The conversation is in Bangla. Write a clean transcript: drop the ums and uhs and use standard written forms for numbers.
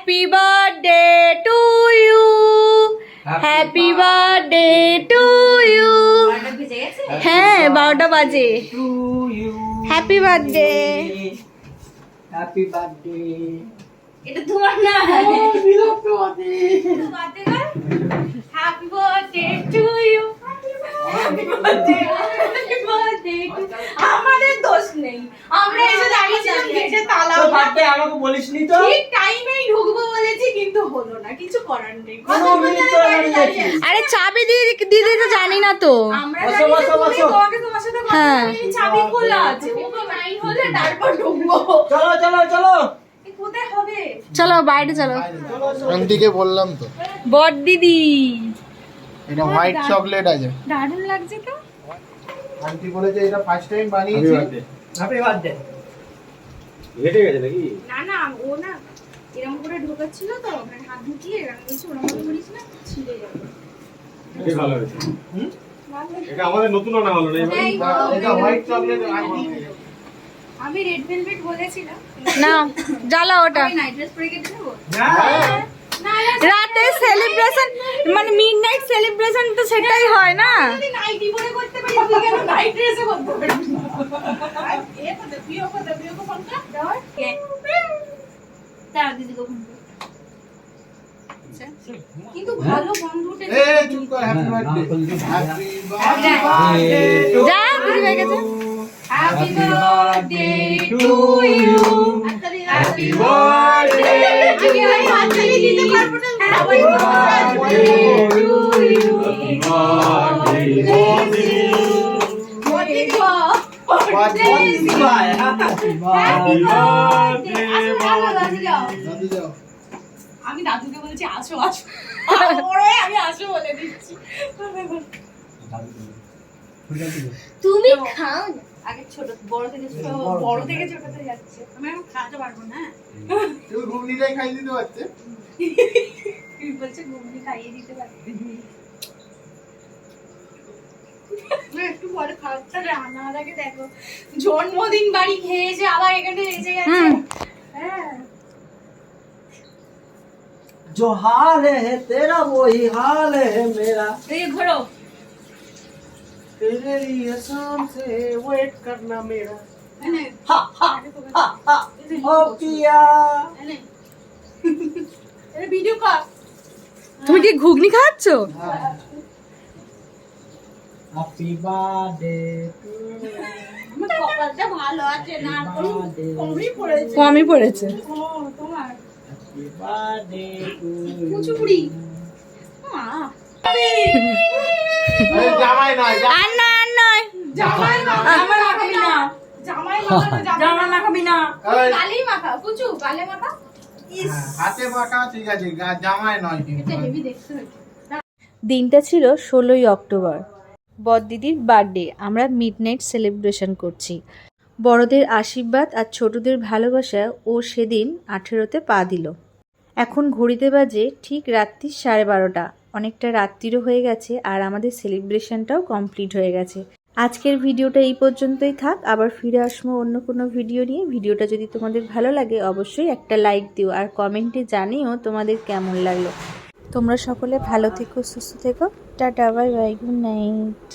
Happy birthday to you, happy birthday to you. হ্যাঁ 12টা বাজে। Happy birthday. Happy birthday. এটা তোমার না, বিরক্ত হতে। Happy birthday to you, happy birthday, happy birthday. আমাদের দোষ নেই, আমরা এসে দাঁড়িয়েছিলাম গেটে তালা। তো বার্থডে আমাকে বলিসনি তো? ঠিক টাইমেই ঢুকবো বলেছি কিন্তু হলো না, কিছু করার নেই। আরে চাবি দিয়ে দিতে তো জানি না তো। আমরা তোমার সাথে কথা বলি, চাবি খোলা আছে, ওকে 9 হলে তারপর ঢুকবো। চলো চলো চলো। কোথায় হবে? চলো বাইরে চলো। আন্টিকে বললাম তো, বড় দিদি এটা হোয়াইট চকলেট আছে। দারুণ লাগছে তো। আন্টি বলেছে এটা ফার্স্ট টাইম বানিয়েছি। Happy birthday. হেঁটে গেছে নাকি? না না, ও না এরকম করে ঢোকাচ্ছিল তো, মানে হাত ঢুকিয়ে এরকম কিছু ওরকম করে করিস না, ছিঁড়ে যাবে। এটাই ভালো হয়েছে। ভালো। এটা আমাদের নতুন আনা হলো না এবার। এই এটা হোয়াইট চকলেট আন্টি। আমি রেড ভেলভেট বলেছিলাম না, জ্বালা ওটা। আমি নাইট ড্রেস পরে কেটে দেবো না রাতে সেলিব্রেশন, মানে মিডনাইট সেলিব্রেশন তো সেটাই হয় না। যদি নাইটি পরে করতে পারি তুই কেন নাইট ড্রেসে করতে পারবি? এ তো বিও কো ফোনটা দাও। কে তার দিদি কো ফোন। কিন্তু ভালো বন্ধুটা। এ চুপ কর, হ্যাপি বার্থডে। হ্যাপি বার্থডে যা বুঝি হয়ে গেছে। Happy birthday to you, happy birthday. আমি ওই হাততালি দিতে পারবো না। Happy birthday to you, happy birthday. আমি দাদুকে বলছি আসো আসো, আমি আসো বলে দিচ্ছি। তুমি খাও না। আগে ছোট বড় থেকে ছোটতে যাচ্ছে, আমি এখন খাওয়াতে পারবো না। তুই ঘুগনিটাই খাই দিতে পারছে। তুমি বলছে ঘুগনি খাইয়ে দিতে পারতে। একটু পরে খাওয়াতে রান্নার আগে দেখো, জন্মদিন বাড়ি খেয়েছে আবার এখানে এসে গেছে। হ্যাঁ जो हाल है तेरा वही हाल है मेरा, এই ঘোরো। तेरे लिए शाम से वेट करना मेरा। এনে हा हा हा हा ओ पिया। এনে এটা ভিডিও কর। তুমি কি ঘুগনি খাচ্ছো? हैप्पी बर्थडे टू আমার কপালটা ভালো আছে না, কমই পড়েছে। তোমার हैप्पी बर्थडे टू কুচুপুরি মা। আরে জামাই না, আর নয় জামাই মাখাবি না, জামাই মাখাবি না। কালি মাখা কুচু, কালে মাখা। হাতে মাখা ঠিক আছে, জামাই নয় কিন্তু। এটা হেভি দেখতে হচ্ছে। দিনটা ছিল 16ই অক্টোবর, বড়দিদির বার্থডে। আমরা মিডনাইট সেলিব্রেশন করছি। বড়দের আশীর্বাদ আর ছোটদের ভালোবাসা ও সেদিন 18তে পা দিল। এখন ঘড়িতে বাজে ঠিক রাত্রি 12:30। অনেকটা রাত্রিরও হয়ে গেছে আর আমাদের সেলিব্রেশনটাও কমপ্লিট হয়ে গেছে। আজকের ভিডিওটা এই পর্যন্তই থাক, আবার ফিরে আসবো অন্য কোনো ভিডিও নিয়ে। ভিডিওটা যদি তোমাদের ভালো লাগে অবশ্যই একটা লাইক দিও আর কমেন্টে জানিও তোমাদের কেমন লাগলো। তোমরা সকলে ভালো থেকো, সুস্থ থেকো। Tata, bye bye, good night.